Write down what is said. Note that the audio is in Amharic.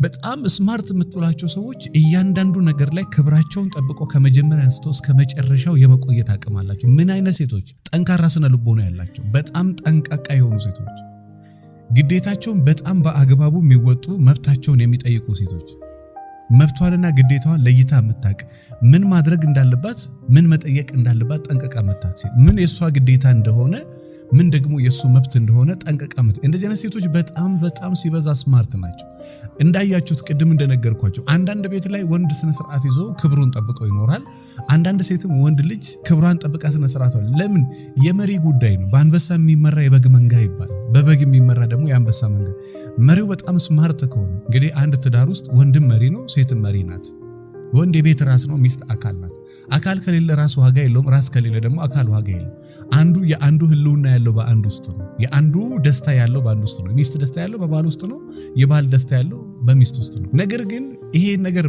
በጣም ስማርት የምትላቸው ሰዎች እያንዳንዱ ነገር ላይ ክብራቸውን ጠብቆ ከመጀመሪያ አንስቶ እስከ መጨረሻው የመቆየት አቅም አላቸው። ምን አይነት ሴቶች? ጠንካራ ስነ ልቦና ያላቸው፣ በጣም ጠንቃቃ የሆኑ ሴቶች፣ ግዴታቸውን በጣም በአግባቡ የሚወጡ፣ መብታቸውን የሚጠይቁ ሴቶች፣ መብቷንና ግዴታዋን ለይታ የምታውቅ፣ ምን ማድረግ እንዳለባት፣ ምን መጠየቅ እንዳለባት ጠንቅቃ የምታውቅ፣ ምን የሷ ግዴታ እንደሆነ፣ ምን ደግሞ የሱ መብት እንደሆነ ጠንቅቃ የምታውቅ። እንደዚህ አይነት ሴቶች በጣም ሲበዛ ስማርት ናቸው። እንዳያችሁት ቅድም እንደነገርኳችሁ አንዳንድ ቤት ላይ ወንድ ስነ ስርዓት ይዞ ክብሩን ጠብቆ ይኖራል። አንዳንድ ሴትም ወንድ ልጅ ክብሯን ጠብቃ ስነ ስርዓት ነው። ለምን? የመሪ ጉዳይ ነው። በአንበሳ የሚመራ የበግ መንጋ ይባላል። በበግ የሚመራ ደግሞ የአንበሳ መንጋ። መሪው በጣም ስማርት ከሆነ እንግዲህ አንድ ትዳር ውስጥ ወንድም መሪ ነው፣ ሴትም መሪ ናት። ወንድ የቤት ራስ ነው፣ ሚስት አካል ናት። አካል ከሌለ ራስ ዋጋ የለውም፣ ራስ ከሌለ ደግሞ አካል ዋጋ የለውም። አንዱ የአንዱ ህልውና ያለው በአንድ ውስጥ ነው። የአንዱ ደስታ ያለው በአንድ ውስጥ ነው። ሚስት ደስታ ያለው በባል ውስጥ ነው። የባል ደስታ ያለው በሚስት ውስጥ ነው። ነገር ግን ይሄ ነገር